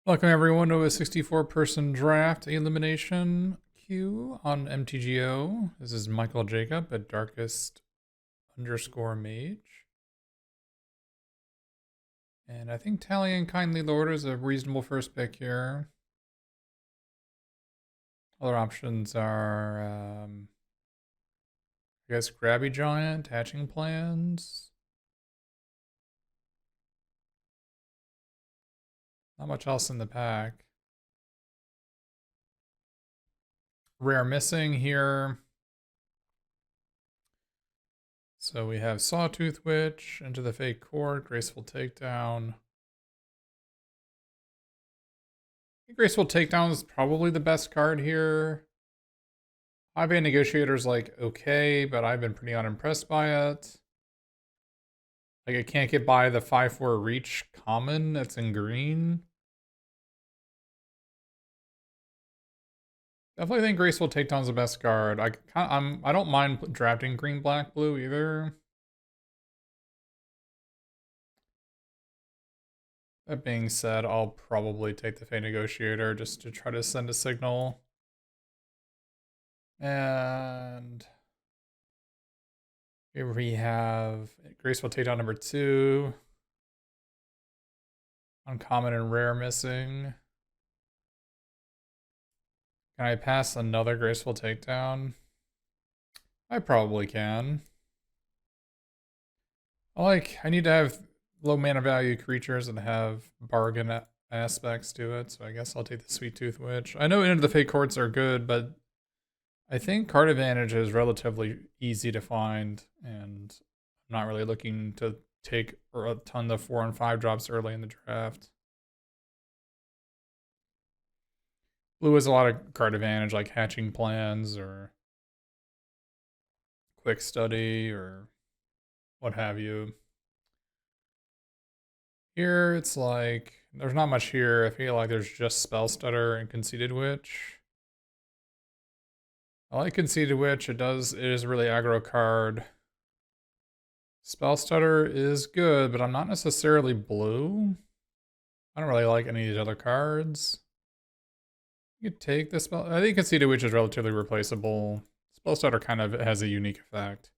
Welcome everyone to a 64-person draft elimination queue on MTGO. This is Michael Jacob at darkest_mage. And I think Talion Kindly Lord is a reasonable first pick here. Other options are, I guess, Grabby Giant, Hatching Plans. Not much else in the pack. Rare missing here. So we have Sawtooth Witch, Into the Fake Court, Graceful Takedown. I think Graceful Takedown is probably the best card here. High-Bay Negotiator's like okay, but I've been pretty unimpressed by it. Like I can't get by the 5/4 reach common that's in green. Definitely think Graceful Takedown's the best card. I don't mind drafting green, black, blue either. That being said, I'll probably take the Fey Negotiator just to try to send a signal. And here we have Graceful Takedown number 2. Uncommon and rare missing. Can I pass another Graceful Takedown? I probably can. I need to have low mana value creatures that have bargain aspects to it, so I guess I'll take the Sweet Tooth Witch. I know Into the Fake Courts are good, but I think card advantage is relatively easy to find, and I'm not really looking to take a ton of 4 and 5 drops early in the draft. Blue has a lot of card advantage, like Hatching Plans or Quick Study or what have you. Here, it's like, there's not much here. I feel like there's just Spell Stutter and Conceited Witch. I like Conceited Witch. It is a really aggro card. Spell Stutter is good, but I'm not necessarily blue. I don't really like any of these other cards. You could take the spell. I think Conceited Witch is relatively replaceable. Spell Stutter kind of has a unique effect.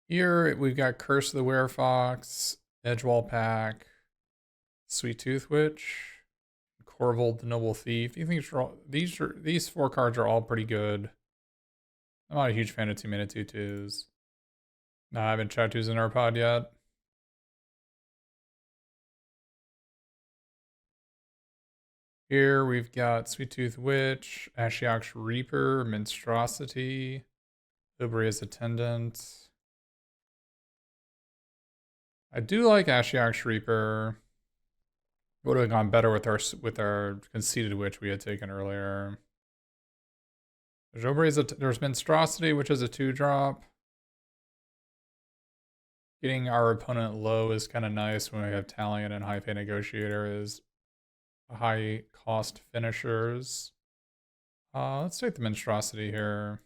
Here we've got Curse of the Werefox, Edgewall Pack, Sweet Tooth Witch, Corvold the Noble Thief. You think these 4 cards are all pretty good. I'm not a huge fan of 2-mana 2/2s. No, I haven't chat 2s in our pod yet. Here we've got Sweet Tooth Witch, Ashiok's Reaper, Monstrosity, Libria's Attendant. I do like Ashiok's Reaper. Would have gone better with our Conceited Witch we had taken earlier. There's Monstrosity, which is a 2-drop. Getting our opponent low is kind of nice when we have Talion and High-Fey Negotiator is high cost finishers. Let's take the Monstrosity here.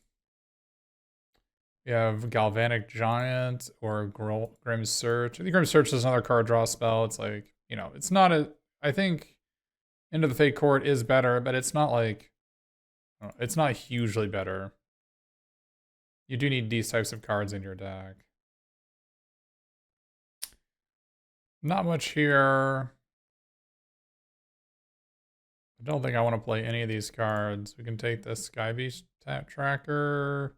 We have Galvanic Giant or Grim Search. I think Grim Search is another card draw spell. It's like, it's not I think Into the Fake Court is better, but it's not like, it's not hugely better. You do need these types of cards in your deck. Not much here. I don't think I want to play any of these cards. We can take the Sky Beast Tracker.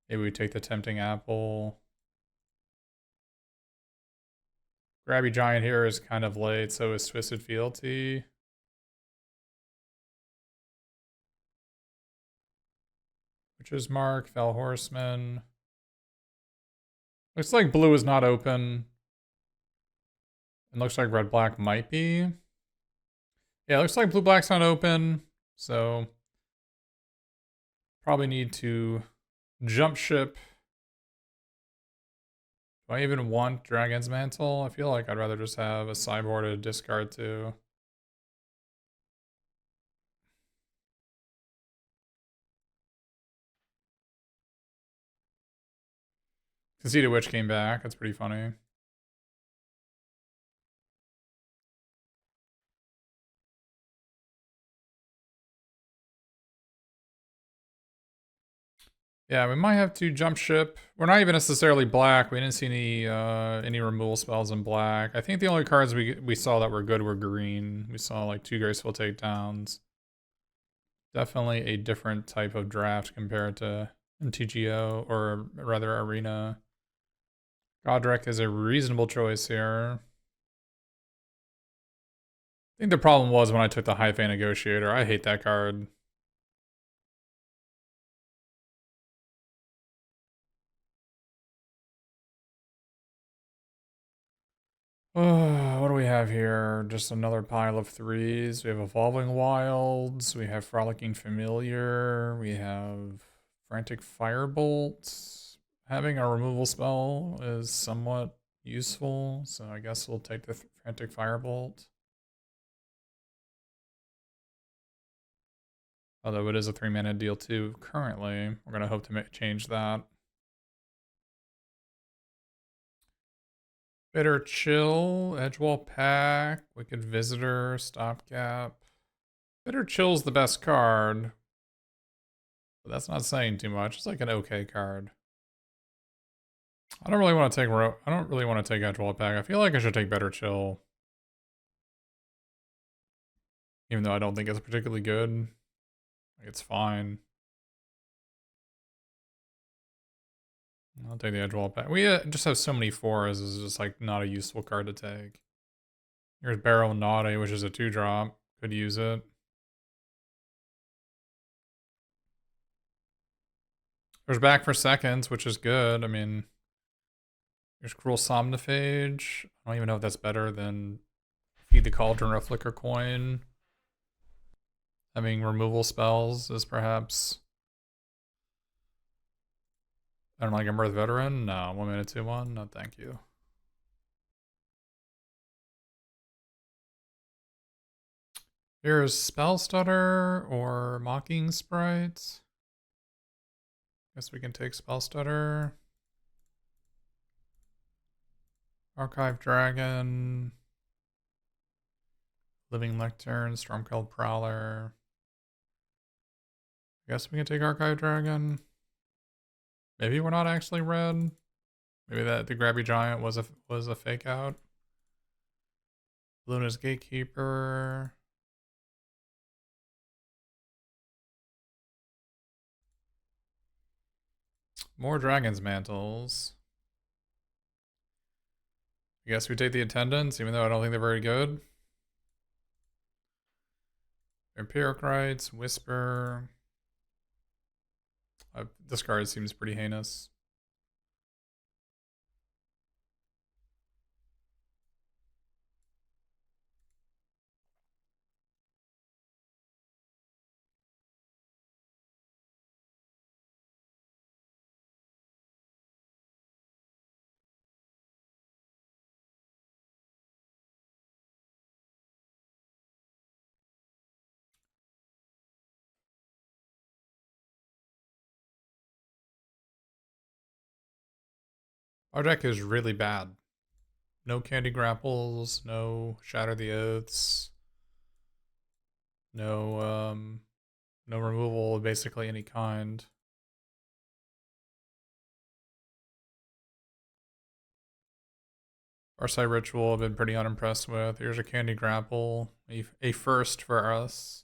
Maybe we take the Tempting Apple. Grabby Giant here is kind of late, so is Twisted Fealty. Witch's Mark, Fell Horseman. Looks like blue is not open. It looks like red-black might be. Yeah, it looks like blue-black's not open, so probably need to jump ship. Do I even want Dragon's Mantle? I feel like I'd rather just have a sideboard to discard to. Conceited Witch came back. That's pretty funny. Yeah, we might have to jump ship. We're not even necessarily black. We didn't see any removal spells in black. I think the only cards we saw that were good were green. We saw like 2 graceful takedowns. Definitely a different type of draft compared to MTGO, or rather Arena. Godrek is a reasonable choice here. I think the problem was when I took the High-Fan Negotiator. I hate that card. Oh, what do we have here? Just another pile of 3s. We have Evolving Wilds. We have Frolicking Familiar. We have Frantic Firebolt. Having a removal spell is somewhat useful, so I guess we'll take the Frantic Firebolt. Although it is a 3-mana deal too currently. We're going to hope to change that. Bitter Chill, Edgewall Pack, Wicked Visitor, Stopgap. Bitter Chill's the best card, but that's not saying too much. It's like an okay card. I don't really want to take Edgewall Pack. I feel like I should take Bitter Chill, even though I don't think it's particularly good. It's fine. I'll take the Edgewall Pack. We just have so many 4s. It's just like not a useful card to take. Here's Barrow Naughty, which is a 2-drop. Could use it. There's Back for Seconds, which is good. I mean, there's Cruel Somniphage. I don't even know if that's better than Feed the Cauldron or Flicker Coin. Having removal spells is perhaps... I don't like a Mirth Veteran. No, 1 mana 2/1. No, thank you. Here's Spell Stutter or Mocking Sprite. Guess we can take Spell Stutter. Archive Dragon. Living Lectern. Stormcloud Prowler. I guess we can take Archive Dragon. Maybe we're not actually red. Maybe that the Grabby Giant was a fake out. Luna's Gatekeeper. More Dragon's Mantles. I guess we take the Attendants, even though I don't think they're very good. Empiric Rites, Whisper. This card seems pretty heinous. Our deck is really bad. No Candy Grapples, no Shatter the Oaths, no removal of basically any kind. Farsight Ritual I've been pretty unimpressed with. Here's a Candy Grapple, a first for us.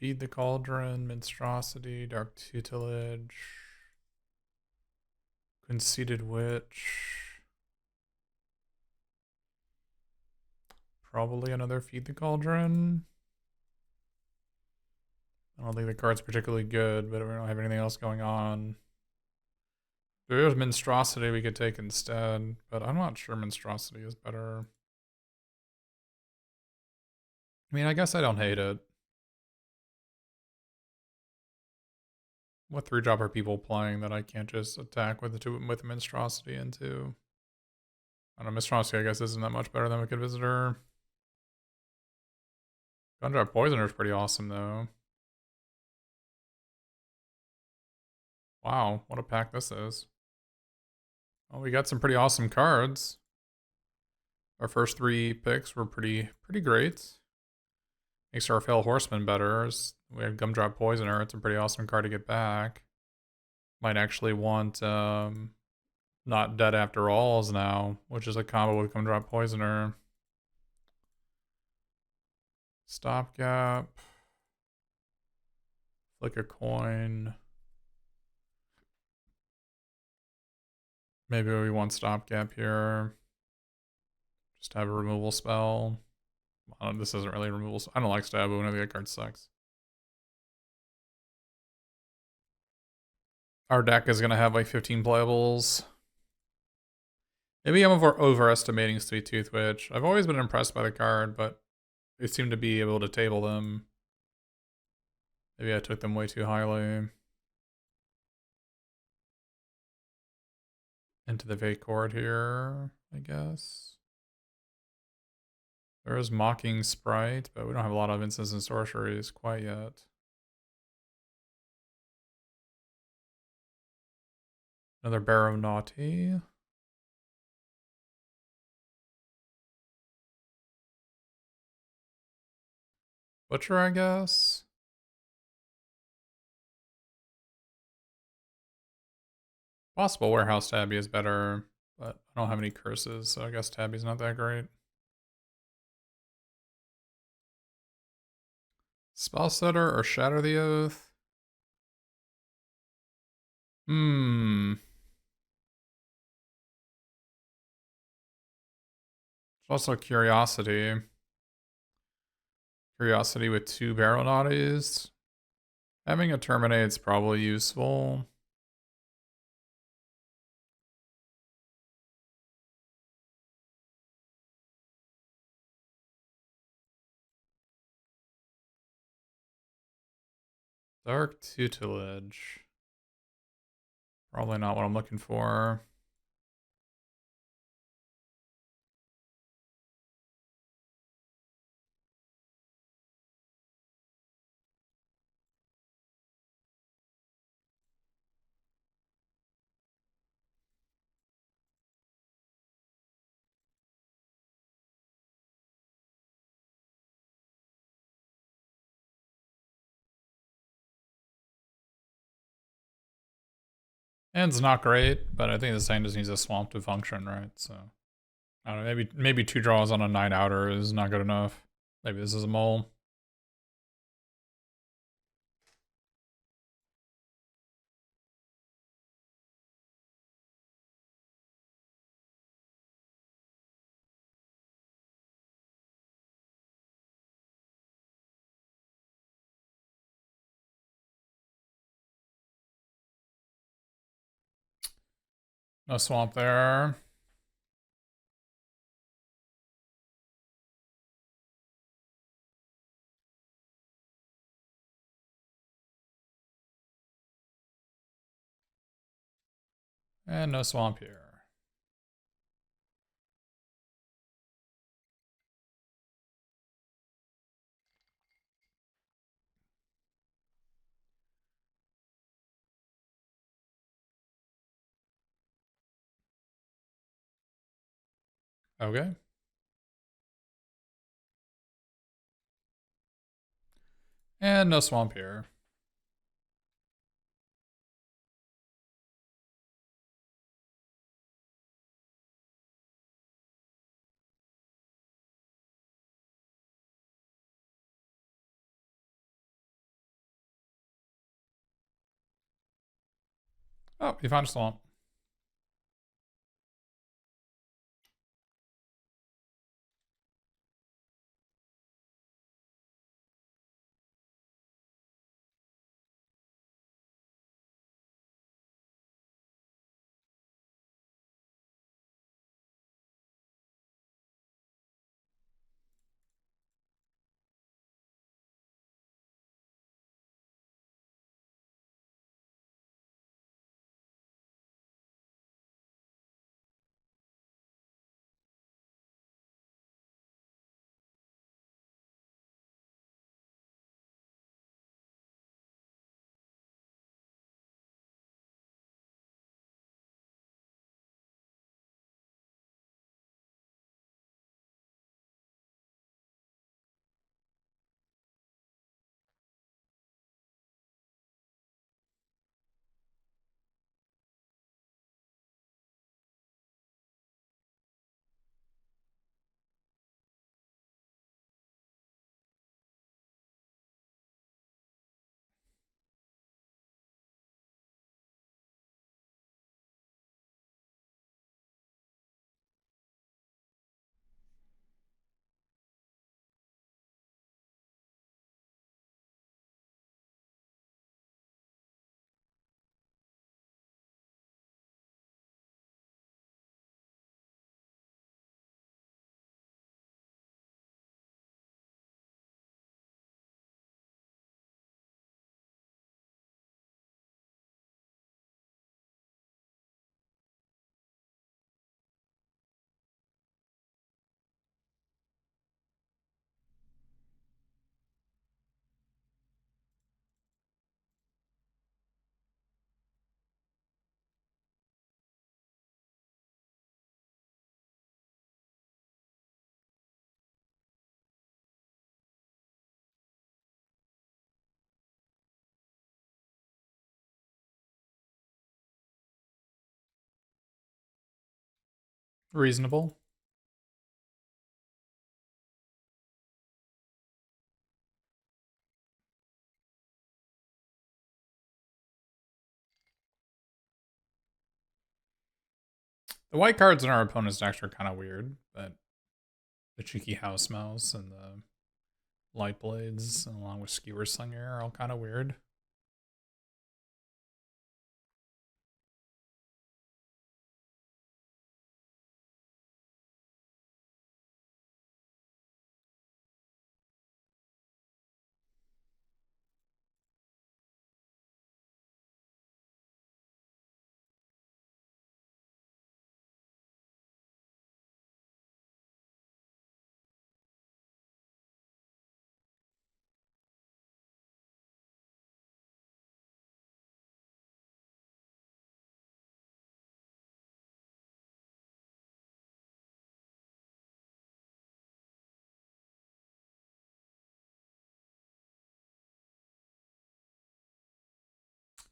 Feed the Cauldron, Monstrosity, Dark Tutelage, Conceited Witch. Probably another Feed the Cauldron. I don't think the card's particularly good, but we don't have anything else going on. There's Monstrosity we could take instead, but I'm not sure Monstrosity is better. I mean, I guess I don't hate it. What 3-drop are people playing that I can't just attack with Monstrosity into? I don't know, Monstrosity I guess isn't that much better than Wicked Visitor. Gundrop Poisoner is pretty awesome though. Wow, what a pack this is. Well, we got some pretty awesome cards. Our first 3 picks were pretty great. Makes our Fail Horseman better. We have Gumdrop Poisoner. It's a pretty awesome card to get back. Might actually want Not Dead After Alls now, which is a combo with Gumdrop Poisoner. Stopgap. Flick a coin. Maybe we want Stopgap here. Just have a removal spell. This isn't really removal. I don't like Stab Wound. I think that card sucks. Our deck is going to have like 15 playables. Maybe I'm overestimating Sweet Tooth Witch. I've always been impressed by the card, but they seem to be able to table them. Maybe I took them way too highly. Into the Vacant Chord here, I guess. There is Mocking Sprite, but we don't have a lot of instants and sorceries quite yet. Another Barrow Naughty. Butcher, I guess. Possible Warehouse Tabby is better, but I don't have any curses, so I guess Tabby's not that great. Spellsetter or Shatter the Oath? Also Curiosity. Curiosity with 2 Barrel Naughties. Having a Terminate's probably useful. Dark Tutelage. Probably not what I'm looking for. And it's not great, but I think this thing just needs a swamp to function, right? So I don't know, maybe 2 draws on a 9 outer is not good enough. Maybe this is a mole. No swamp there. And no swamp here. Okay. And no swamp here. Oh, you found a swamp. Reasonable. The white cards in our opponent's decks are kind of weird, but the cheeky house mouse and the light blades, along with skewer slinger, are all kind of weird.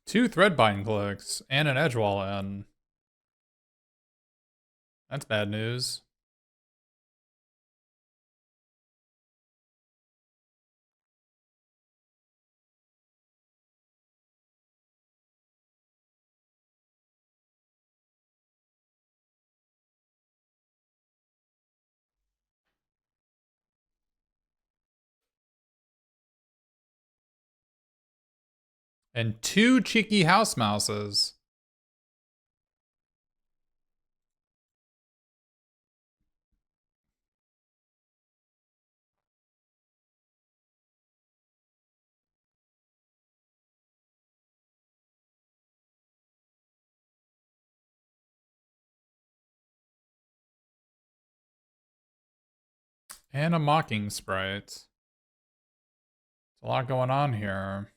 Two threadbind clicks and an edgewall in. That's bad news. And two cheeky house mouses. And a mocking sprite. There's a lot going on here.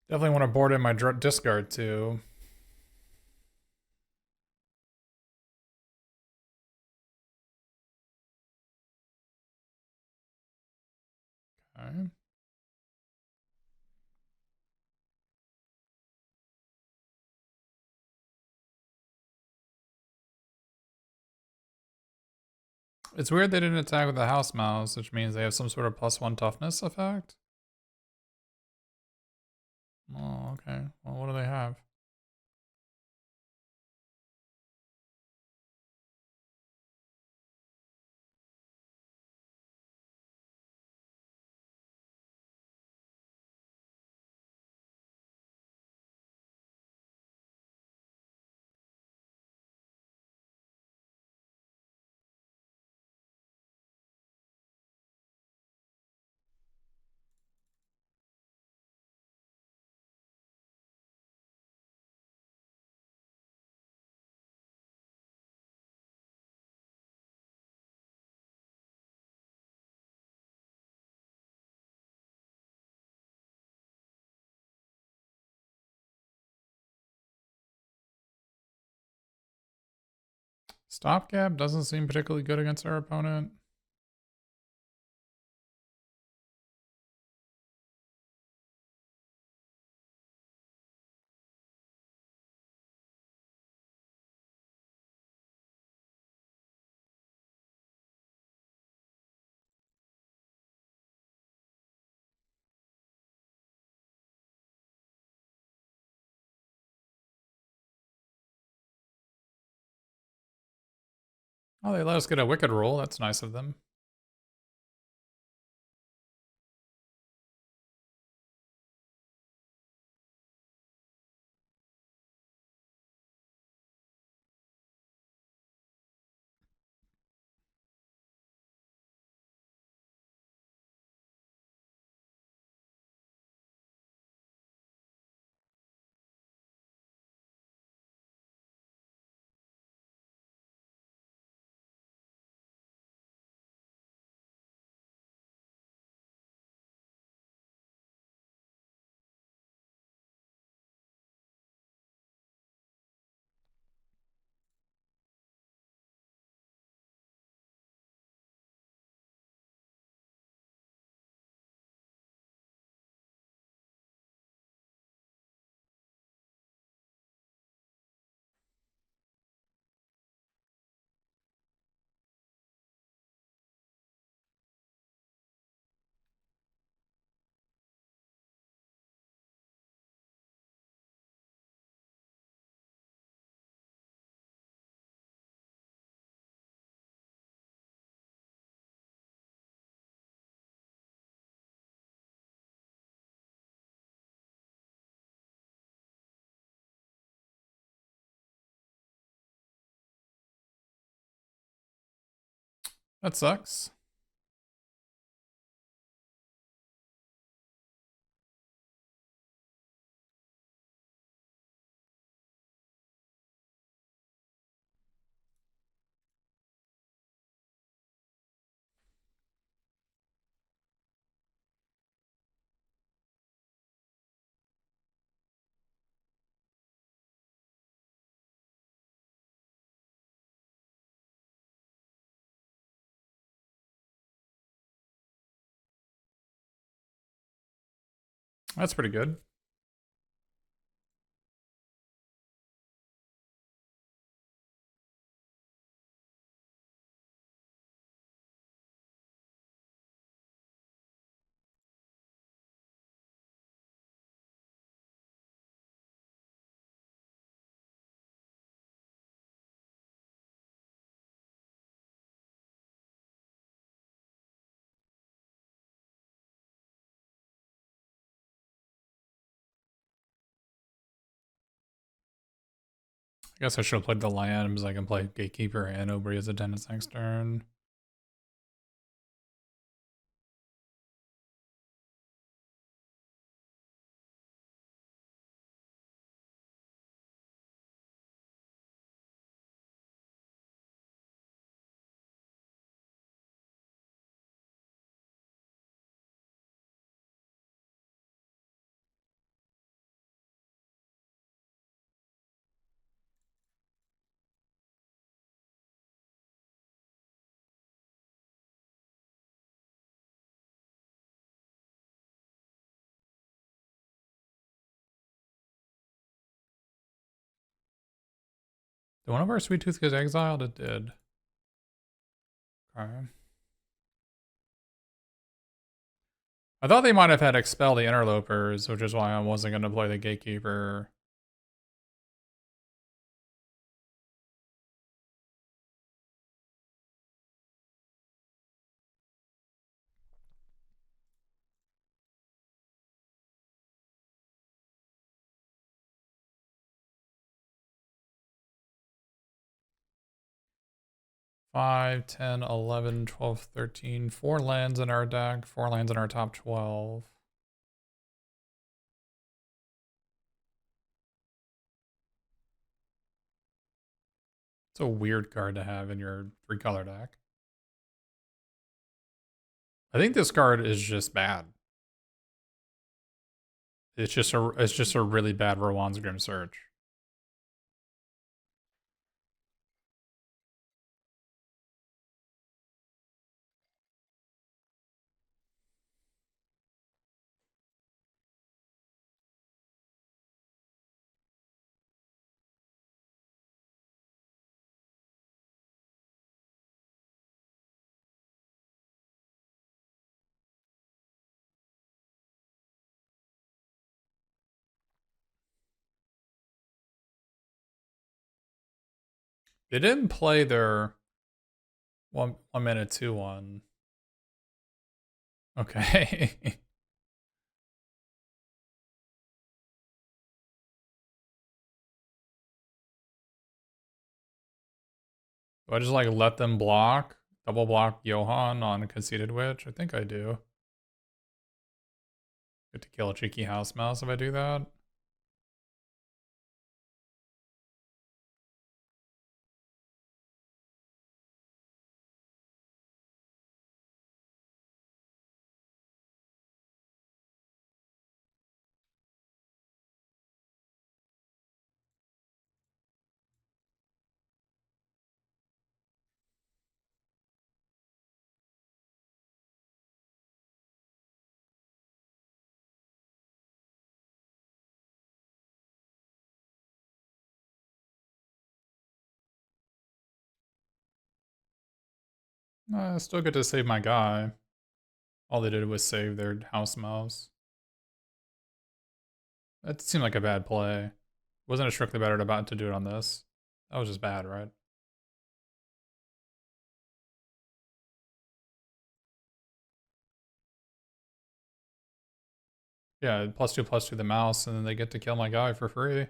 Definitely want to board in my discard too. Okay. It's weird they didn't attack with the house mouse, which means they have some sort of +1 toughness effect. Oh, okay. Well, what do they have? Stopgap doesn't seem particularly good against our opponent. Oh, they let us get a wicked roll. That's nice of them. That sucks. That's pretty good. I guess I should have played the lambs. I can play Gatekeeper and Obri as a tennis next turn. Did one of our Sweet Tooth get exiled? It did. Okay. I thought they might have had Expel the Interlopers, which is why I wasn't going to play the Gatekeeper. Five, 10, 11, 12, 13. 4 lands in our deck. 4 lands in our top 12. It's a weird card to have in your 3-color deck. I think this card is just bad. It's just a really bad Rowan's Grim Search. They didn't play their 1 minute 2/1. Okay. Do I just like let them block? Double block Johan on Conceited Witch? I think I do. Get to kill a cheeky house mouse if I do that. I still get to save my guy. All they did was save their house mouse. That seemed like a bad play. Wasn't it strictly better about to do it on this? That was just bad, right? Yeah, +2/+2 the mouse, and then they get to kill my guy for free.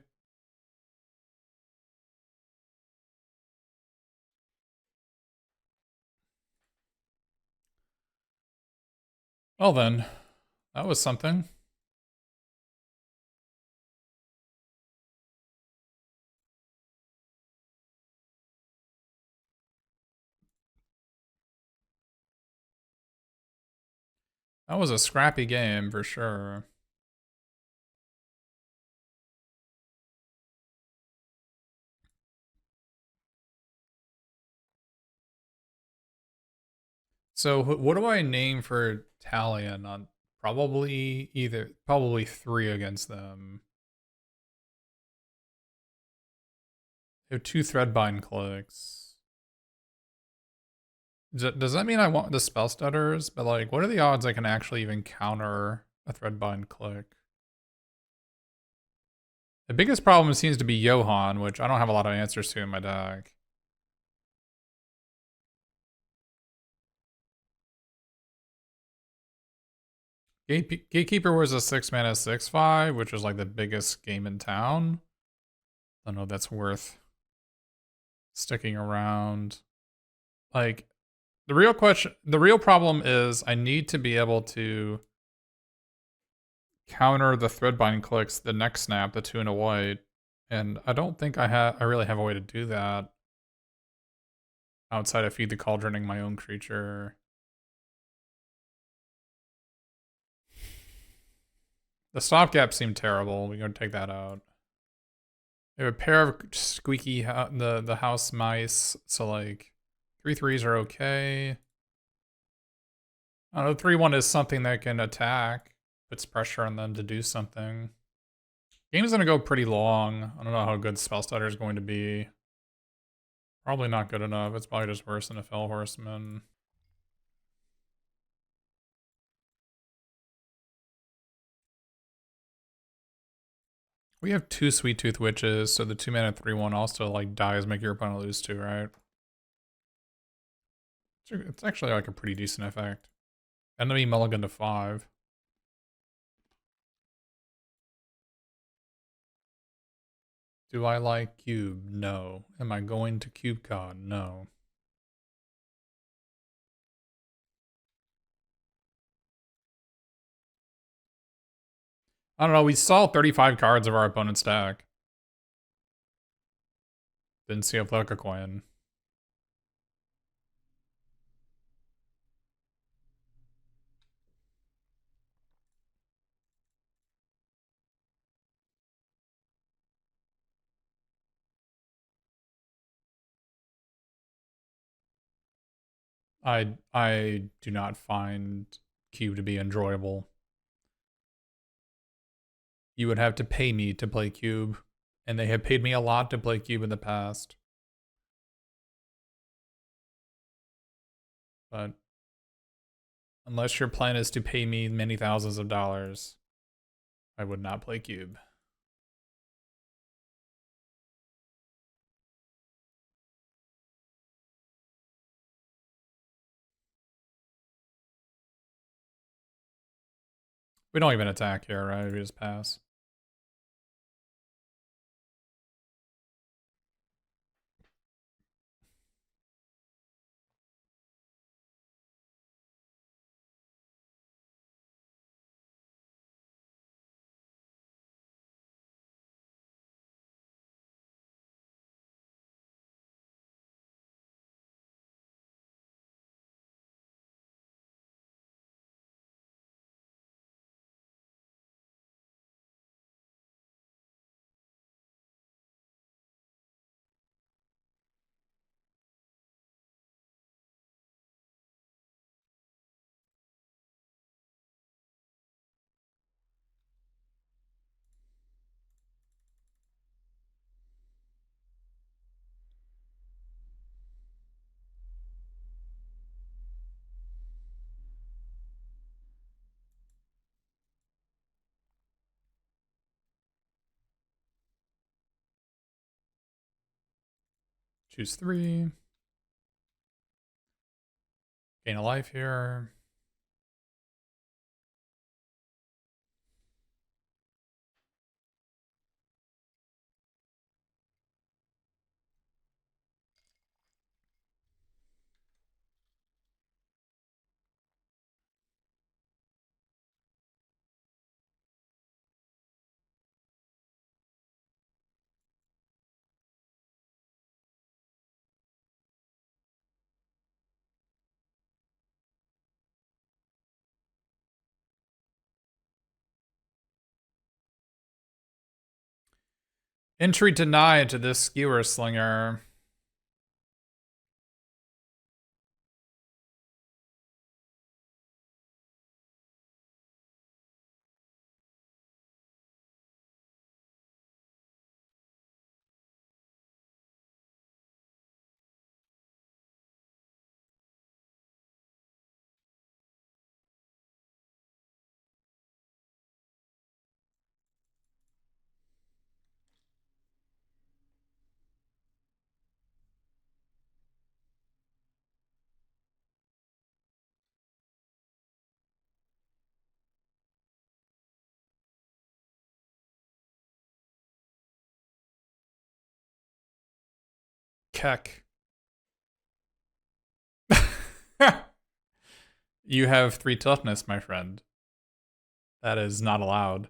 Well then, that was something. That was a scrappy game for sure. So what do I name for Talion on probably three against them. They have two threadbind clicks. Does that mean I want the spell stutters? But like, what are the odds I can actually even counter a threadbind click? The biggest problem seems to be Johann, which I don't have a lot of answers to in my deck. Gatekeeper was a 6-mana 6/5, which was like the biggest game in town. I don't know if that's worth sticking around. Like, the real problem is I need to be able to counter the threadbind clicks the next snap, the 2 and a white. And I don't think I really have a way to do that outside of Feed the Cauldroning my own creature. The stopgap seemed terrible. We're gonna take that out. We have a pair of squeaky the house mice, so like 3/3s are okay. I don't know, 3/1 is something that can attack, puts pressure on them to do something. Game's gonna go pretty long. I don't know how good Spell Stutter is going to be. Probably not good enough. It's probably just worse than a Fell Horseman. We have two Sweet Tooth Witches, so the 2-mana 3/1 also like dies, make your opponent lose 2, right? It's actually like a pretty decent effect. Enemy mulligan to 5. Do I like cube? No. Am I going to CubeCon? No. I don't know. We saw 35 cards of our opponent's deck. Didn't see a Flicker coin. I do not find cube to be enjoyable. You would have to pay me to play cube, and they have paid me a lot to play cube in the past. But unless your plan is to pay me many thousands of dollars, I would not play cube. We don't even attack here, right? We just pass. Choose 3. Gain a life here. Entry denied to this skewer slinger. Keck. You have 3 toughness, my friend. That is not allowed.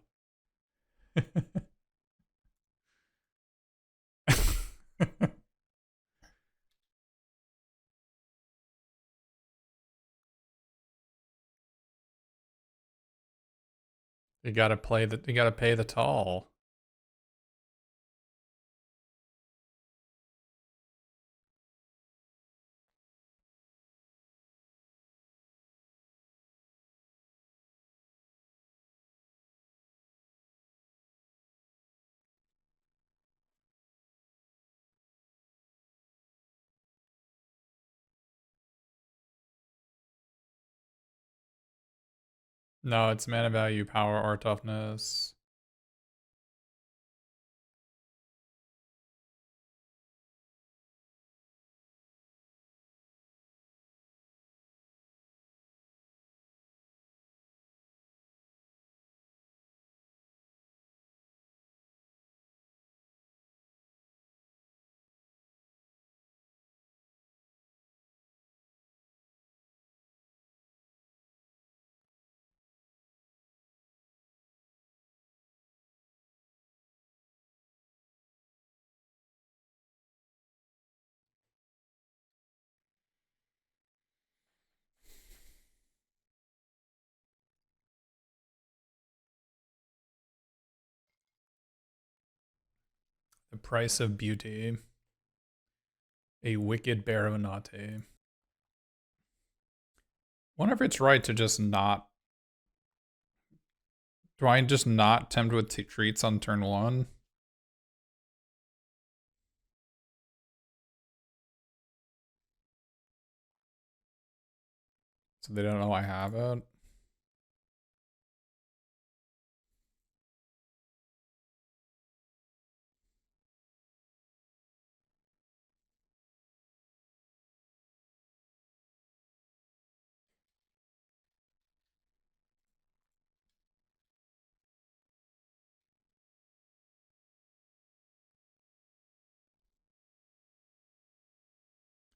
You gotta pay the toll. No, it's mana value, power, or toughness. The price of beauty. A wicked baronate. Wonder if it's right to just not. Do I just not tempt with treats on turn 1? So they don't know I have it?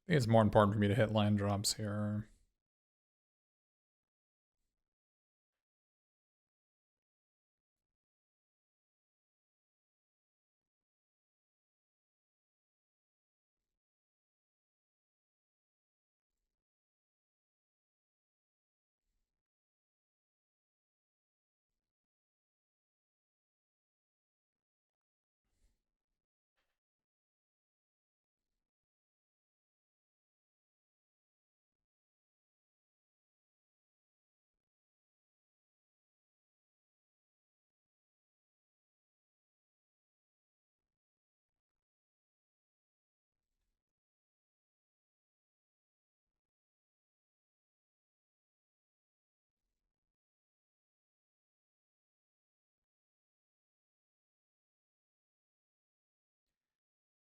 I think it's more important for me to hit land drops here.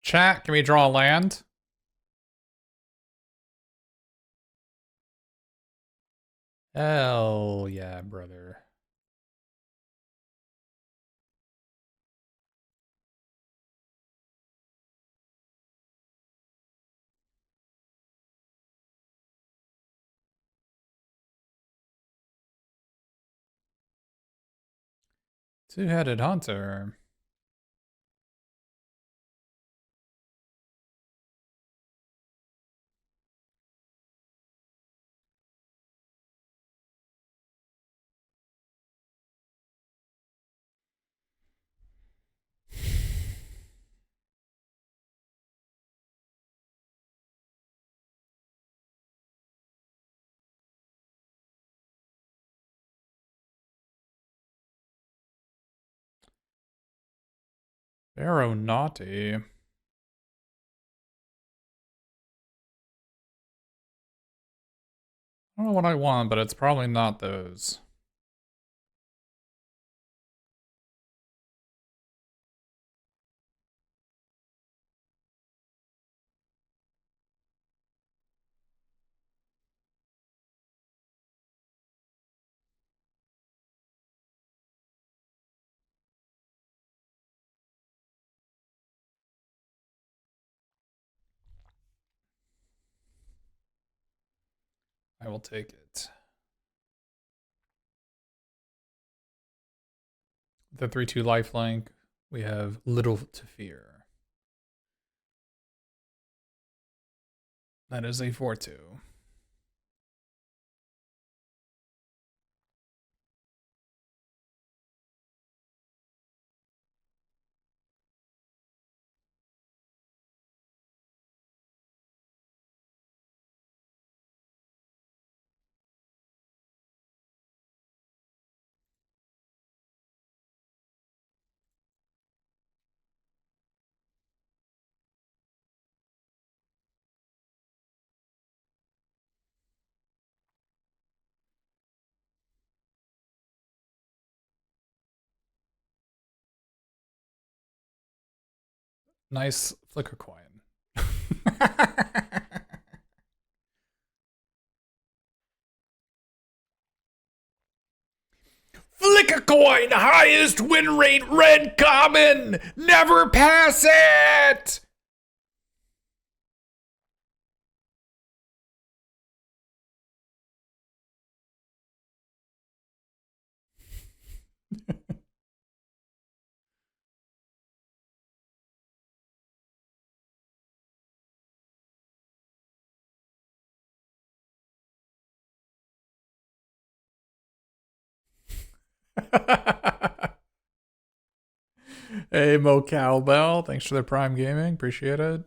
Chat, can we draw a land? Hell yeah, brother. Two-headed hunter. Aeronaughty. I don't know what I want, but it's probably not those. I will take it. The 3/2 lifelink, we have little to fear. That is a 4/2. Nice flicker coin. Flicker coin, highest win rate, red common. Never pass it. Hey, Mo Cowbell. Thanks for the Prime Gaming. Appreciate it.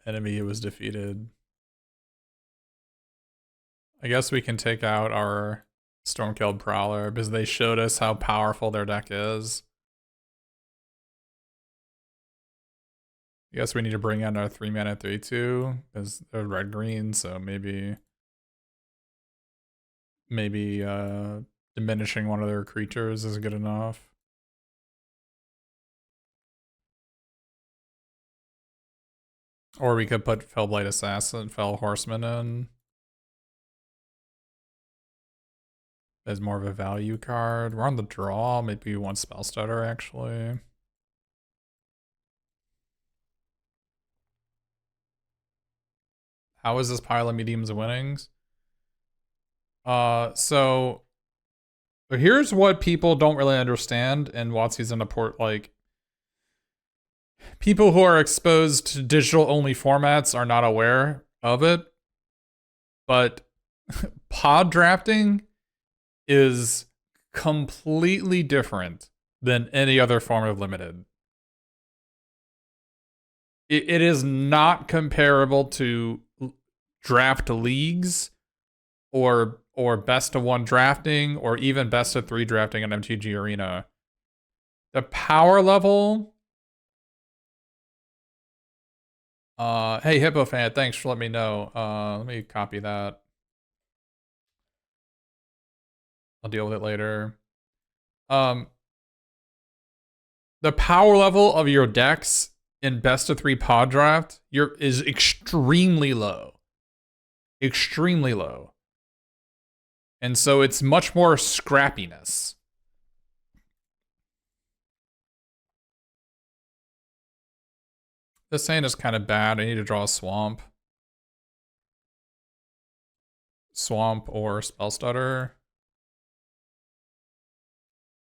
Enemy was defeated. I guess we can take out our Stormkilled Prowler because they showed us how powerful their deck is. I guess we need to bring in our 3-mana 3/2 because they're red-green, so maybe diminishing one of their creatures is good enough. Or we could put Fellblade Assassin, Fell Horseman in as more of a value card. We're on the draw, maybe one Spell Stutter actually. How is this pile of mediums winnings? So here's what people don't really understand, and WotC's in a port like people who are exposed to digital only formats are not aware of it, but pod drafting is completely different than any other form of limited. It is not comparable to draft leagues or best of 1 drafting or even best of 3 drafting in MTG Arena. The power level. Hey Hippo fan, thanks for letting me know. Let me copy that. I'll deal with it later. The power level of your decks in best of 3 pod draft is extremely low. Extremely low. And so it's much more scrappiness. This hand is kind of bad. I need to draw a swamp. Swamp or Spell Stutter.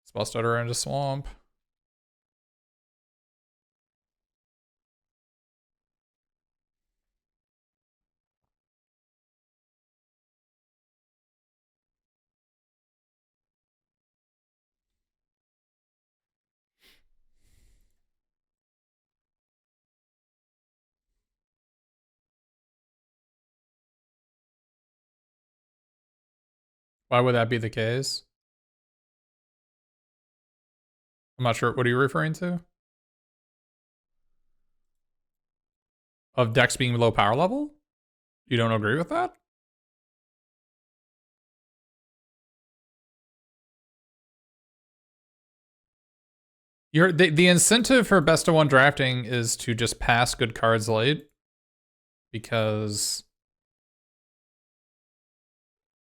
Spell Stutter into swamp. Why would that be the case? I'm not sure. What are you referring to? Of decks being low power level? You don't agree with that? The incentive for best of one drafting is to just pass good cards late because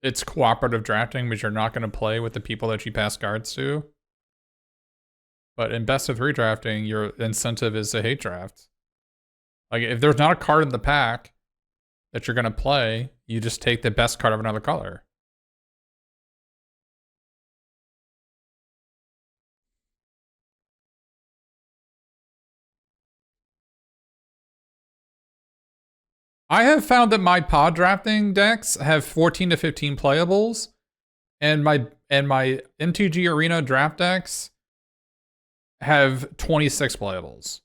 it's cooperative drafting, but you're not going to play with the people that you pass cards to. But in best of three drafting, your incentive is to hate draft. Like if there's not a card in the pack that you're going to play, you just take the best card of another color. I have found that my pod drafting decks have 14 to 15 playables, and my MTG Arena draft decks have 26 playables.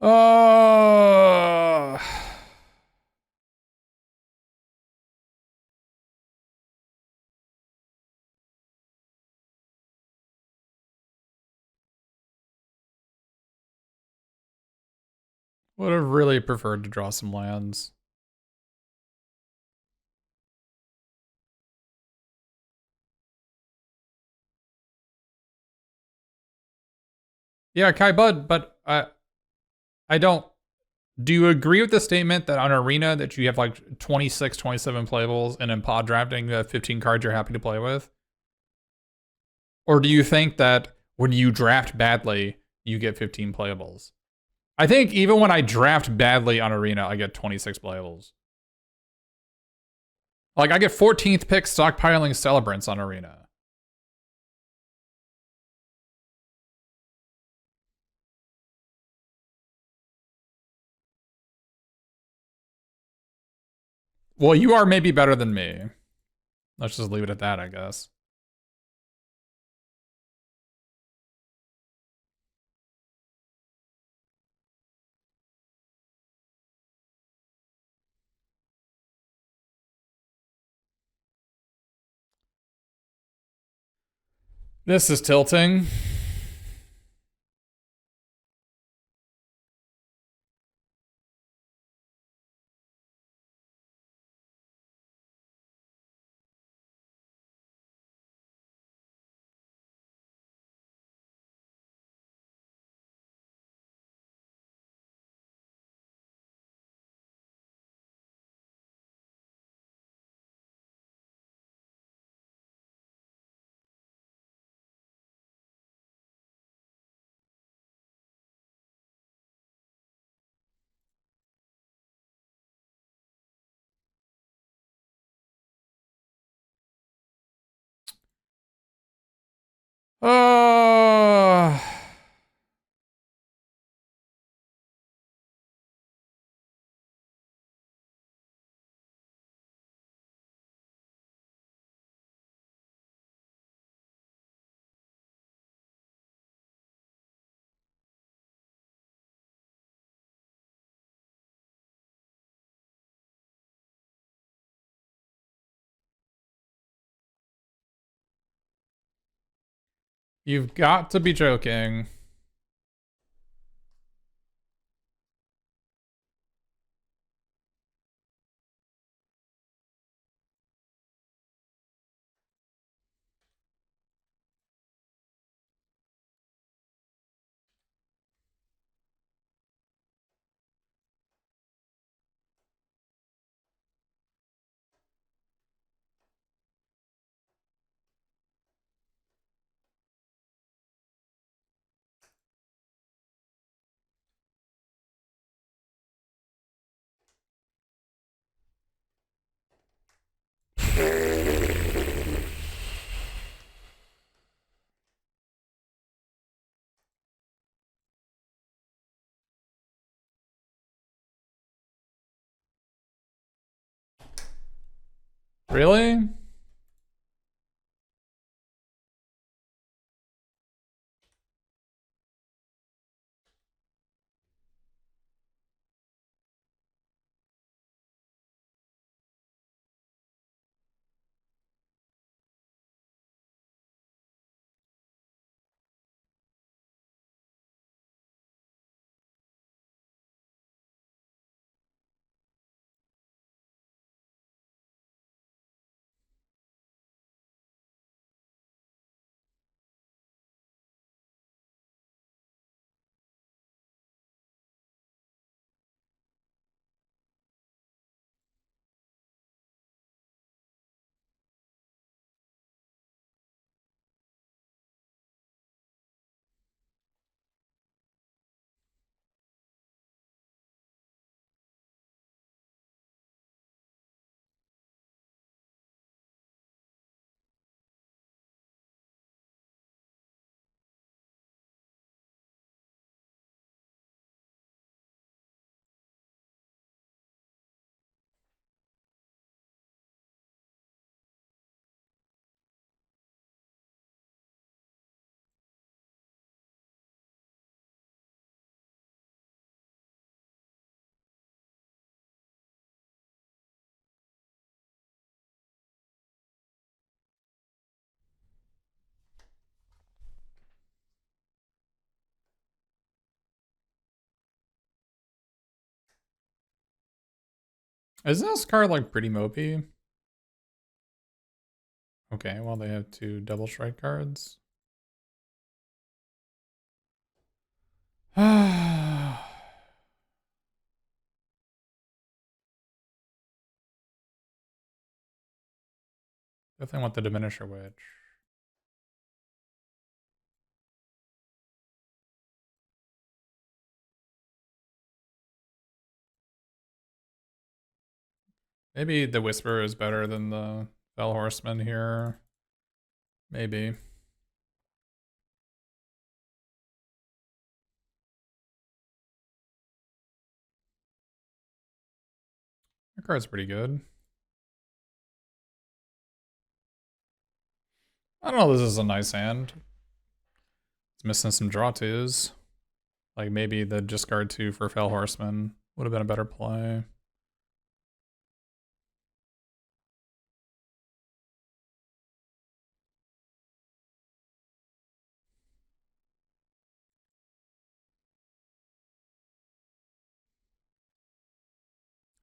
Uh, would have really preferred to draw some lands. Yeah, Kai Bud, but I don't. Do you agree with the statement that on Arena that you have like 26, 27 playables, and in pod drafting you have 15 cards you're happy to play with? Or do you think that when you draft badly, you get 15 playables? I think even when I draft badly on Arena, I get 26 playables. Like I get 14th pick stockpiling Celebrants on Arena. Well, you are maybe better than me. Let's just leave it at that, I guess. This is tilting. Uh, you've got to be joking. Really? Isn't this card like pretty mopey? Okay, well they have 2 double strike cards. Definitely want the Diminisher Witch. Maybe the Whisper is better than the Fell Horseman here. Maybe. That card's pretty good. I don't know, this is a nice hand. It's missing some draw twos. Like maybe the discard 2 for Fell Horseman would have been a better play.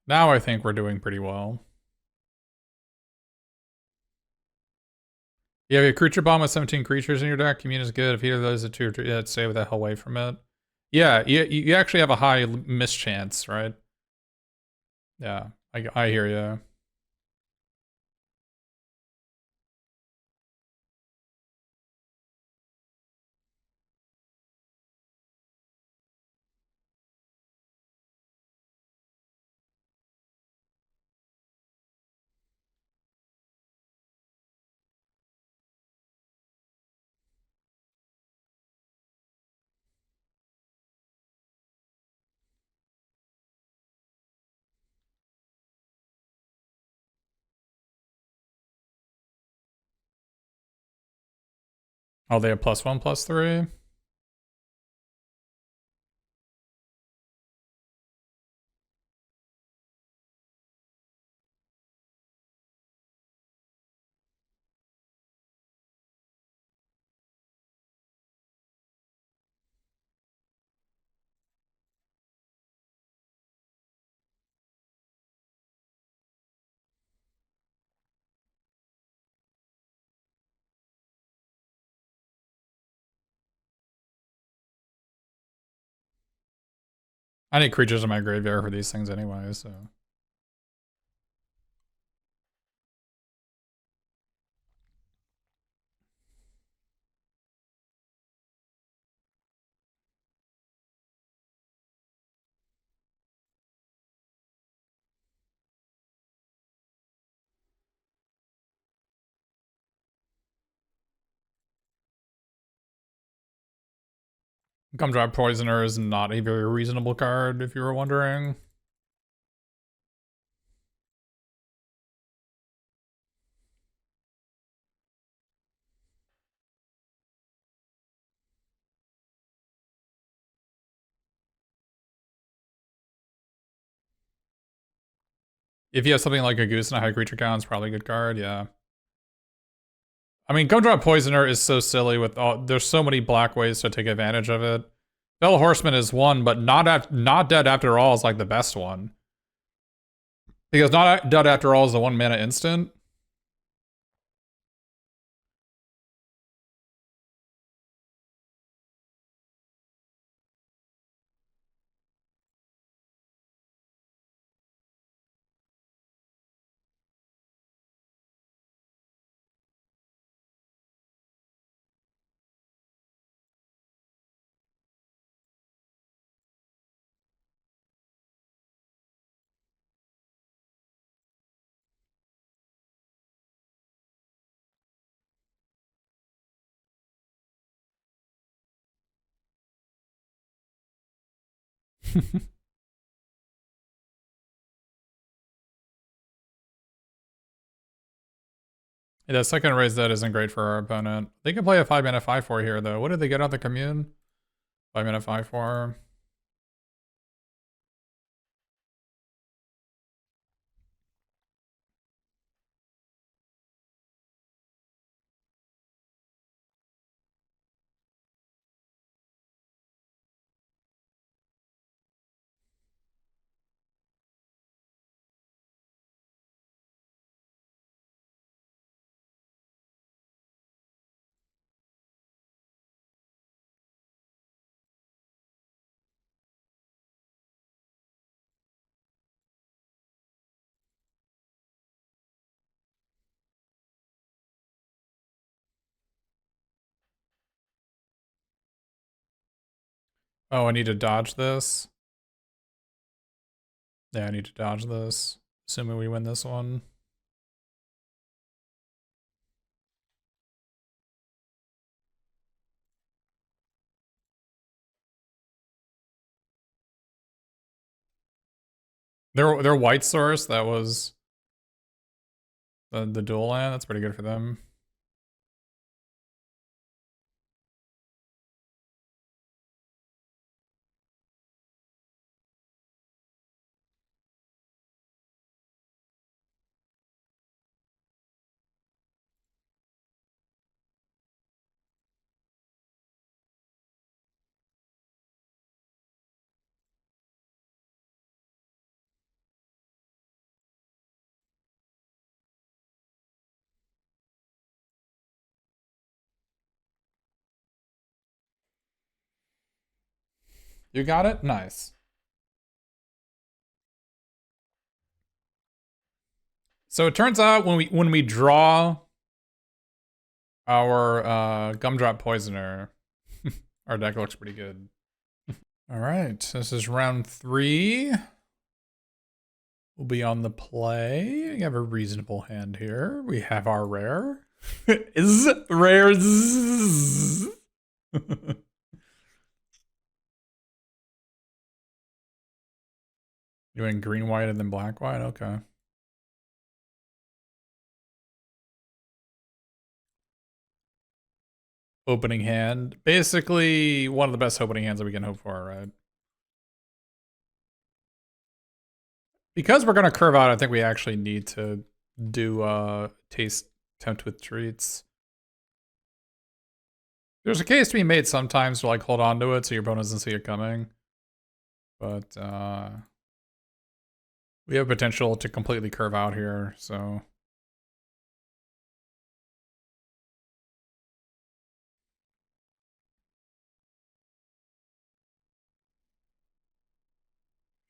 Now I think we're doing pretty well. You have a creature bomb with 17 creatures in your deck. Commune is good. If either of those are 2 or 3, stay the hell away from it. Yeah, you actually have a high miss chance, right? Yeah, I hear you. Oh, they have +1/+3. I need creatures in my graveyard for these things anyway, so. Gumdrop Poisoner is not a very reasonable card, if you were wondering. If you have something like a goose and a high creature count, it's probably a good card, yeah. I mean, Gumdrop Poisoner is so silly with all, there's so many black ways to take advantage of it. Bell Horseman is one, but not Dead After All is like the best one. Because Not Dead After All is the 1 mana instant. Yeah, the second raise that isn't great for our opponent. They can play a 5 mana 5/4 here though. What did they get out the commune? 5 mana 5/4. Oh, I need to dodge this. Yeah, I need to dodge this. Assuming we win this one. Their white source, that was the dual land. That's pretty good for them. You got it? Nice. So it turns out when we draw our Gumdrop Poisoner, our deck looks pretty good. All right, this is round 3. We'll be on the play. We have a reasonable hand here. We have our rare. Is rare. Doing green white and then black white. Okay. Opening hand. Basically, one of the best opening hands that we can hope for, right? Because we're gonna curve out, I think we actually need to do taste tempt with treats. There's a case to be made sometimes to like hold on to it so your opponent doesn't see it coming. But we have potential to completely curve out here, so.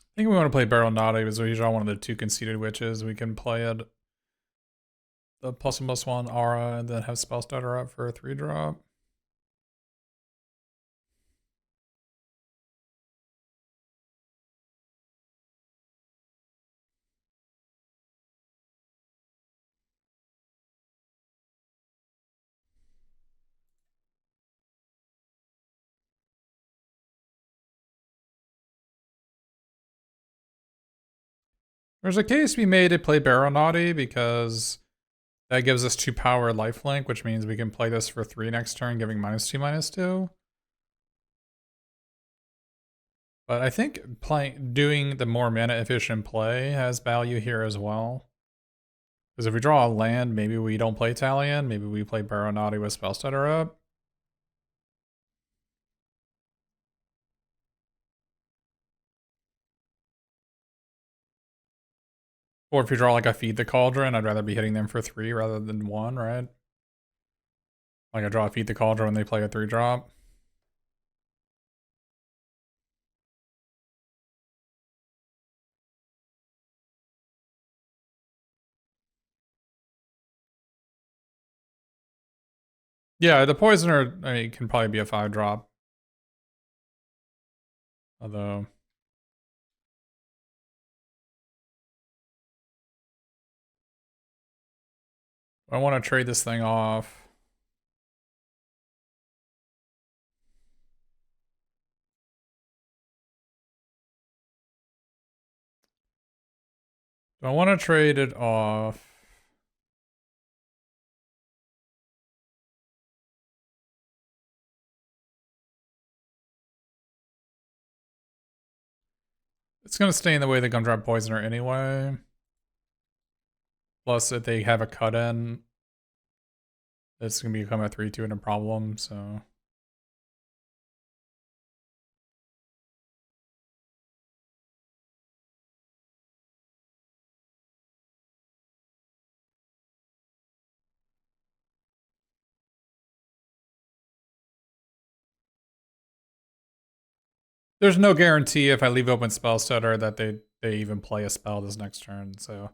I think we want to play Barrel Naughty because we draw one of the 2 Conceited Witches. We can play it the +1/+1 aura and then have Spell Stutter up for a 3-drop. There's a case we made to play Barrel Naughty because that gives us 2 power lifelink, which means we can play this for 3 next turn, giving -2/-2. But I think doing the more mana efficient play has value here as well. Because if we draw a land, maybe we don't play Talion, maybe we play Baronati with Spellstutter up. Or if you draw like a Feed the Cauldron, I'd rather be hitting them for 3 rather than 1, right? Like I draw a Feed the Cauldron when they play a 3-drop. Yeah, the Poisoner, I mean, can probably be a 5-drop. Although... I want to trade this thing off. Do I want to trade it off? It's going to stay in the way the Gumdrop Poisoner anyway. Plus, if they have a cut-in, it's going to become a 3-2 and a problem, so... There's no guarantee if I leave open Spellstutter that they even play a spell this next turn, so...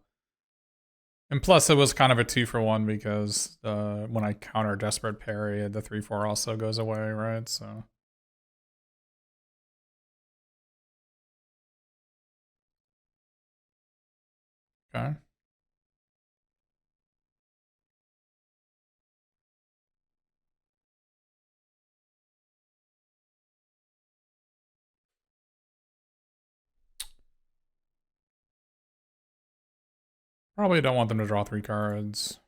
And plus, it was kind of a 2-for-1 because when I counter Desperate Parry, the 3-4 also goes away, right? So... Okay. Probably don't want them to draw 3 cards.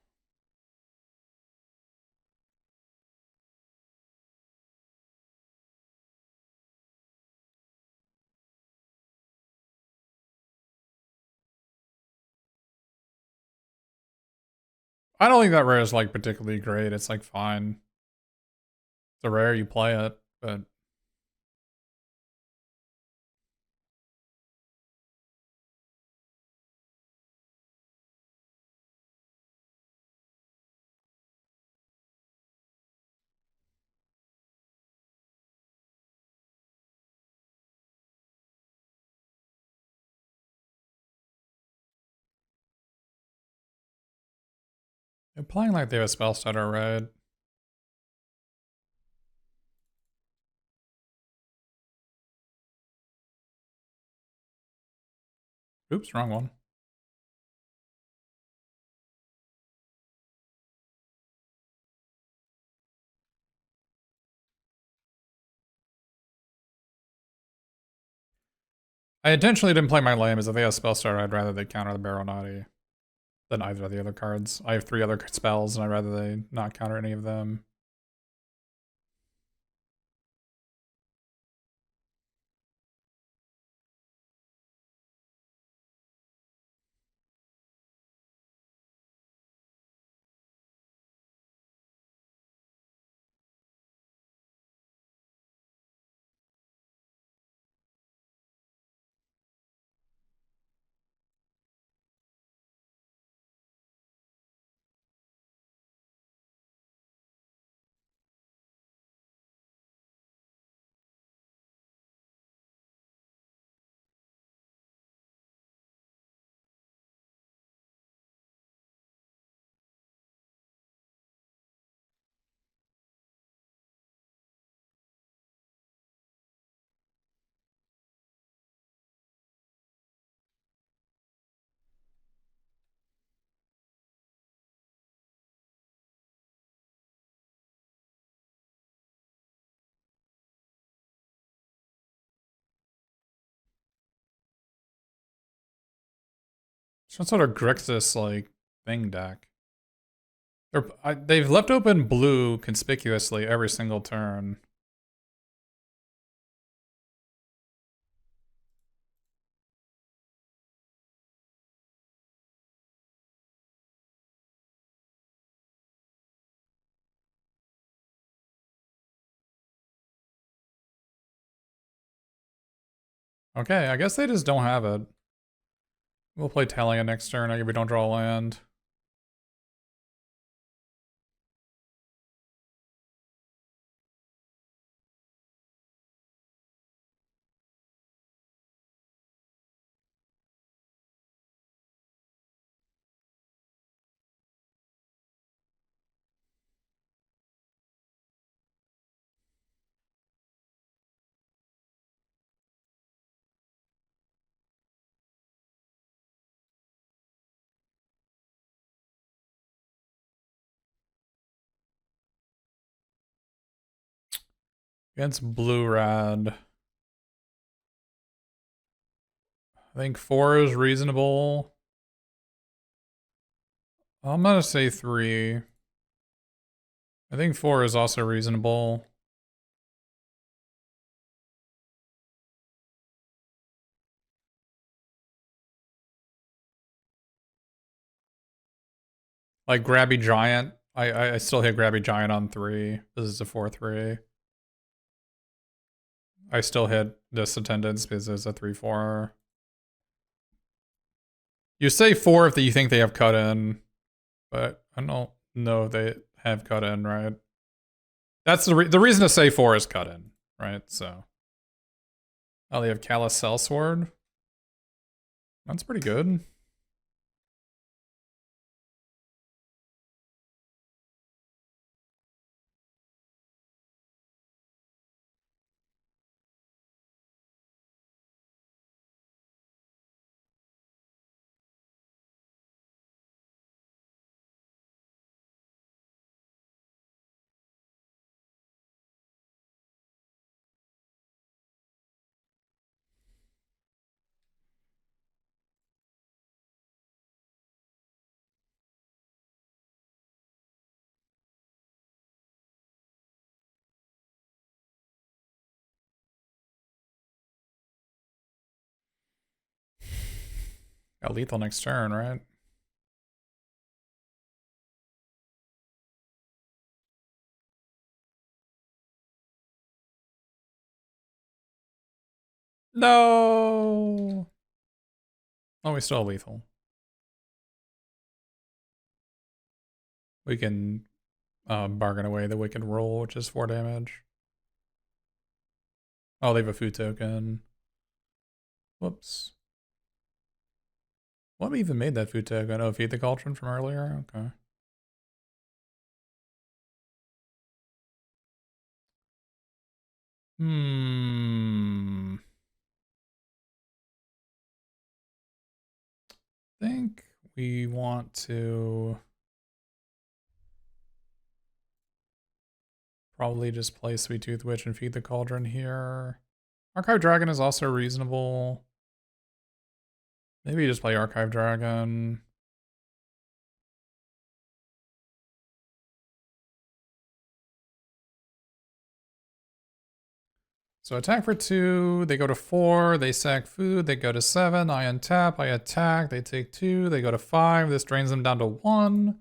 I don't think that rare is like particularly great. It's like fine. It's a rare, you play it, but... They're playing like they have a Spellstutter, right? Oops, wrong one. I intentionally didn't play my lame, as if they have Spellstutter, I'd rather they counter the Baronati than either of the other cards. I have 3 other spells, and I'd rather they not counter any of them. Some sort of Grixis, like, thing deck. They've left open blue conspicuously every single turn. Okay, I guess they just don't have it. We'll play Talia next turn if we don't draw a land. Against blue-red. I think 4 is reasonable. I'm gonna say 3. I think 4 is also reasonable. Like Grabby Giant. I still hit Grabby Giant on 3. This is a 4-3. I still hit this attendance because it's a 3-4. You say 4 if you think they have cut in, but I don't know if they have cut in, right? That's the reason to say 4 is cut in, right? So, oh, they have Callous Sellsword. That's pretty good. Got lethal next turn, right? No. Oh, we still have lethal. We can bargain away the Wicked Roll, which is 4 damage. Oh, they have a food token. Whoops. What even made that food token? Oh, Feed the Cauldron from earlier? Okay. I think we want to probably just play Sweet Tooth Witch and Feed the Cauldron here. Archive Dragon is also reasonable. Maybe just play Archive Dragon. So attack for 2, they go to 4, they sack food, they go to 7, I untap, I attack, they take 2, they go to 5, this drains them down to 1.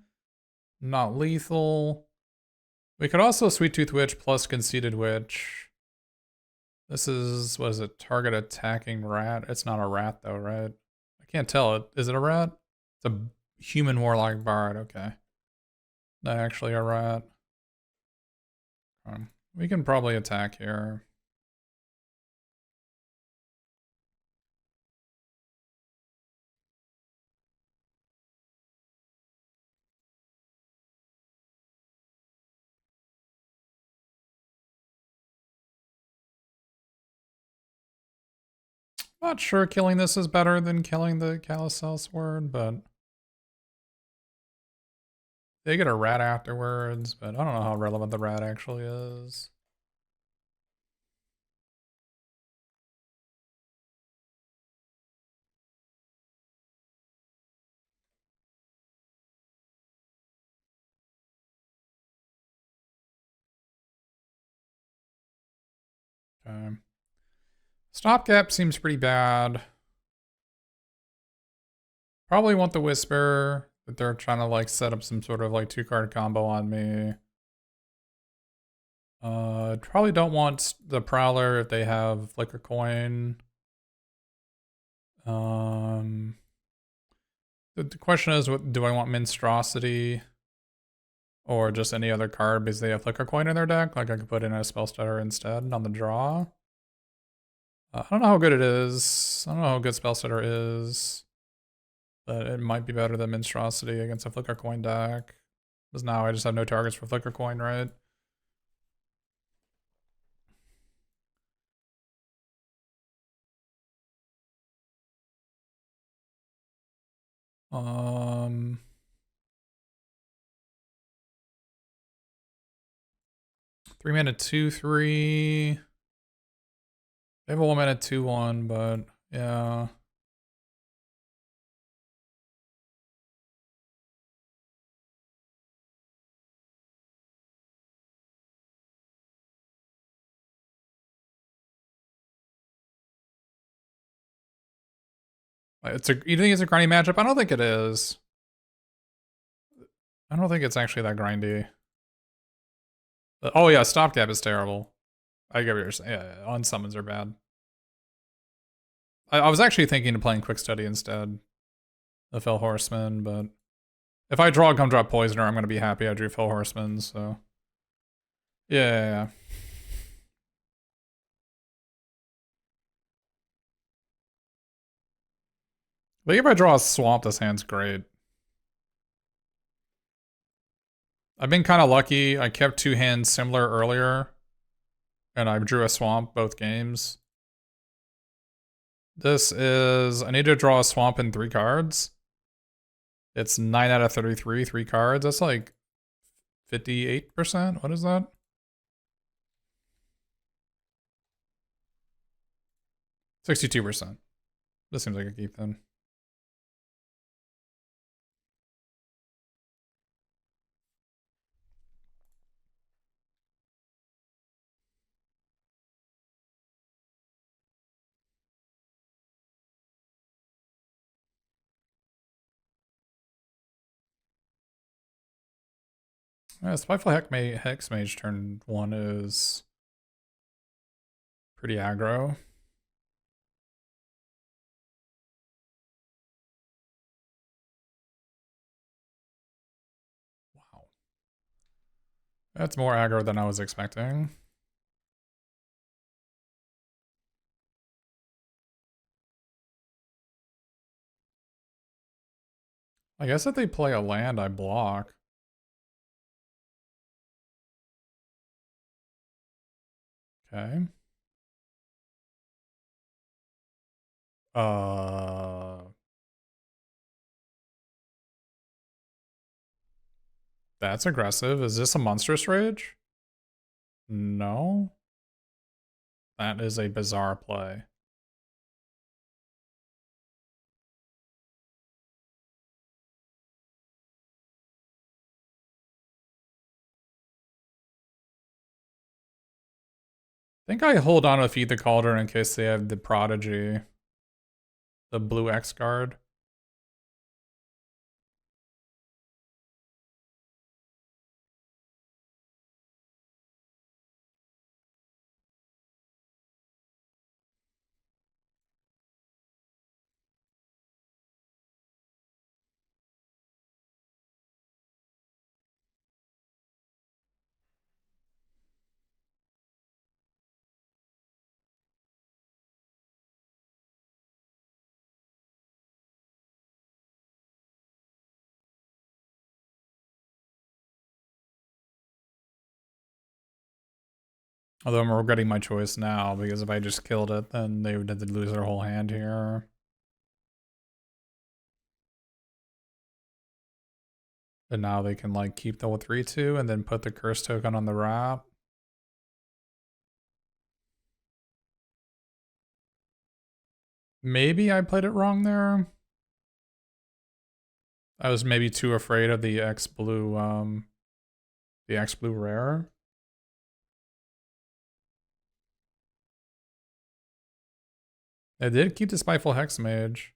Not lethal. We could also Sweet Tooth Witch plus Conceited Witch. This is, what is it, target attacking rat? It's not a rat though, right? I can't tell. Is it a rat? It's a human warlock bard, okay. Not actually a rat. We can probably attack here. Not sure killing this is better than killing the Callous Sellsword, but they get a rat afterwards, but I don't know how relevant the rat actually is. Okay. Stopgap seems pretty bad. Probably want the Whisper, but they're trying to like set up some sort of like 2-card combo on me. Probably don't want the Prowler if they have Flicker Coin. The question is, what do I want Minstrosity or just any other card because they have Flicker Coin in their deck? Like I could put in a Spell Stutter instead on the draw. I don't know how good it is. I don't know how good Spell Stutter is. But it might be better than Minstrosity against a Flicker Coin deck. Because now I just have no targets for Flicker Coin, right? Um, 3-mana 2/3. They have a 1-mana 2/1, but yeah. You think it's a grindy matchup? I don't think it is. I don't think it's actually that grindy. But, oh yeah, Stopgap is terrible. I get what you're saying. Yeah, on summons are bad. I was actually thinking of playing Quick Study instead of Fell Horseman, but if I draw a Gumdrop Poisoner, I'm going to be happy I drew Fell Horseman, so. Yeah. Like if I draw a Swamp, this hand's great. I've been kind of lucky. I kept 2 hands similar earlier, and I drew a Swamp both games. This is, I need to draw a Swamp in 3 cards. It's 9 out of 33, 3 cards. That's like 58%. What is that? 62%. This seems like a keep then. Yeah, Spiteful Hex Mage turn 1 is pretty aggro. Wow. That's more aggro than I was expecting. I guess if they play a land, I block. Okay. That's aggressive. Is this a Monstrous Rage? No. That is a bizarre play. I think I hold on to Feed the Cauldron in case they have the Prodigy. The blue X card. Although I'm regretting my choice now, because if I just killed it, then they would have to lose their whole hand here. And now they can like keep the 3/2 and then put the curse token on the wrap. Maybe I played it wrong there. I was maybe too afraid of the X blue rare. I did keep the Spiteful Hex Mage.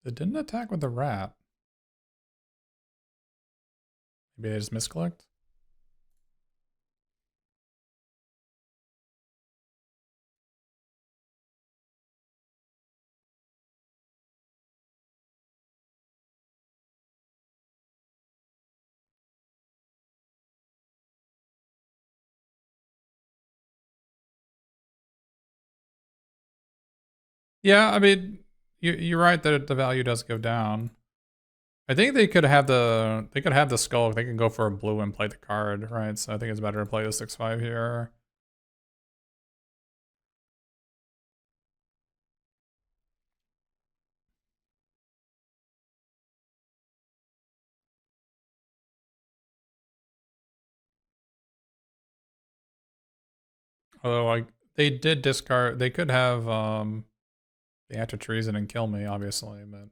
It didn't attack with the rat. Maybe I just misclicked? Yeah, I mean, you're right that the value does go down. I think they could have the skull. They can go for a blue and play the card, right? So I think it's better to play the 6/5 here. Although they did discard. They could have the act of treason and kill me, obviously, but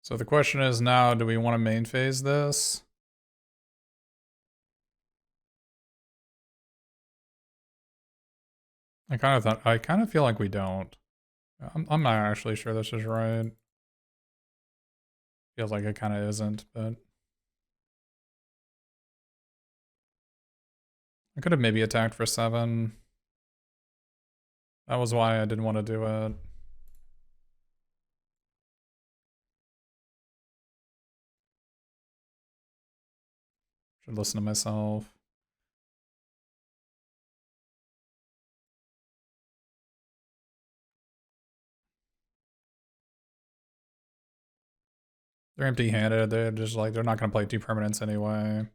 so the question is now: do we want to main phase this? I kind of feel like we don't. I'm not actually sure this is right. Feels like it kind of isn't, but I could have maybe attacked for 7. That was why I didn't want to do it. Should listen to myself. They're empty-handed. They're just like, they're not going to play 2 permanents anyway.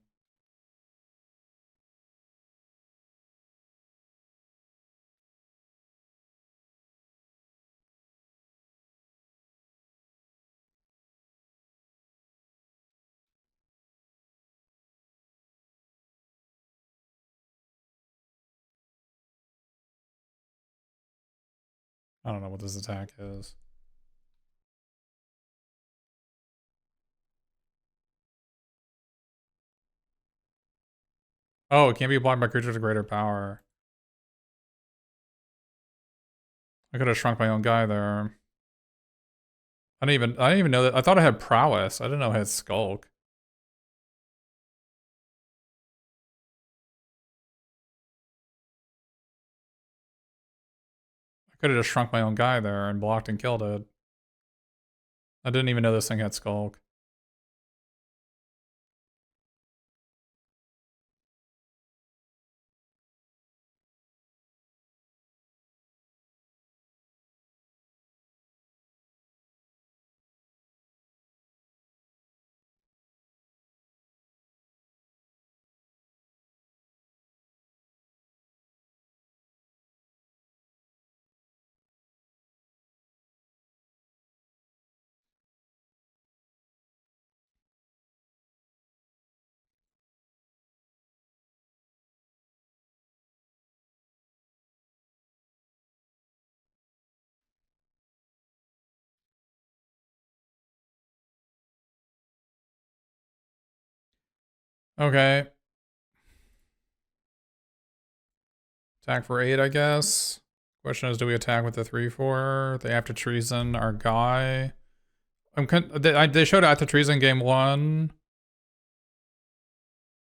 I don't know what this attack is. Oh, it can't be blocked by creatures of greater power. I could have shrunk my own guy there. I didn't even know that. I thought I had prowess. I didn't know I had skulk. I could have just shrunk my own guy there and blocked and killed it. I didn't even know this thing had skulk. Okay. Attack for 8, I guess. Question is, do we attack with the 3/4? They have to treason our guy. They showed after treason game 1.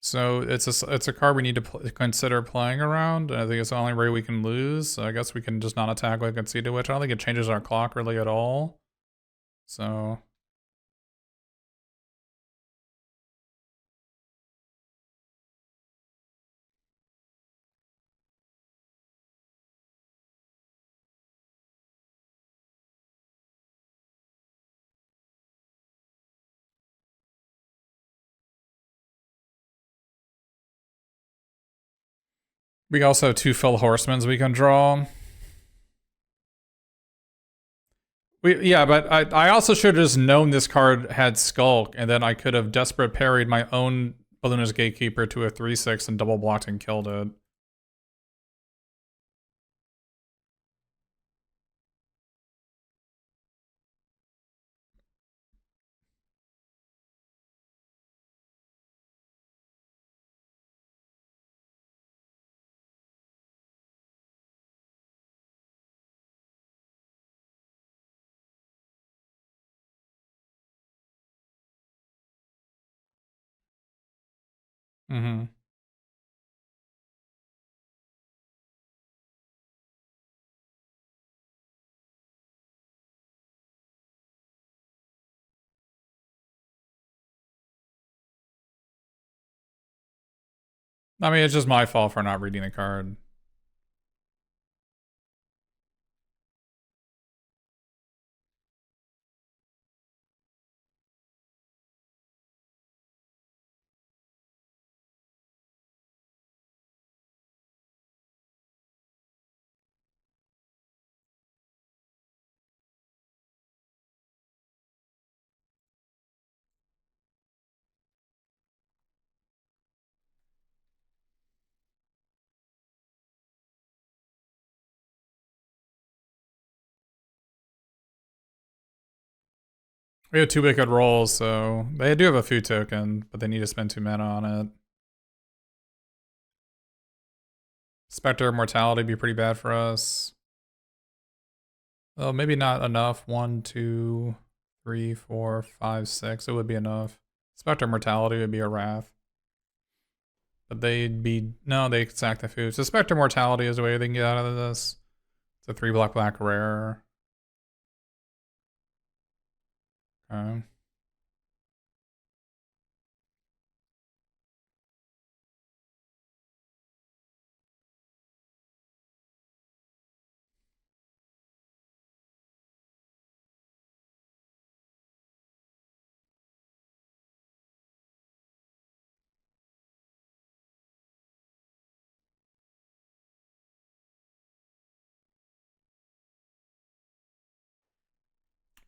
So it's a card we need to consider playing around. And I think it's the only way we can lose. So I guess we can just not attack with Concede, which I don't think it changes our clock really at all. So We also have 2 full horsemen's we can draw. Yeah, but I also should have just known this card had Skulk, and then I could have desperate parried my own Ballooner's Gatekeeper to a 3/6 and double blocked and killed it. Mm-hmm. I mean, it's just my fault for not reading the card. We have 2 wicked rolls, so they do have a food token, but they need to spend 2 mana on it. Spectre Mortality would be pretty bad for us. Well, maybe not enough. 1, 2, 3, 4, 5, 6. It would be enough. Spectre Mortality would be a wrath. But they'd be... No, they sack the food. So Spectre Mortality is the way they can get out of this. It's a 3 black rare. Okay.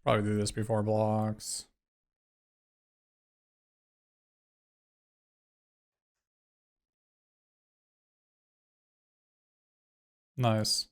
Probably do this before blocks. Nice.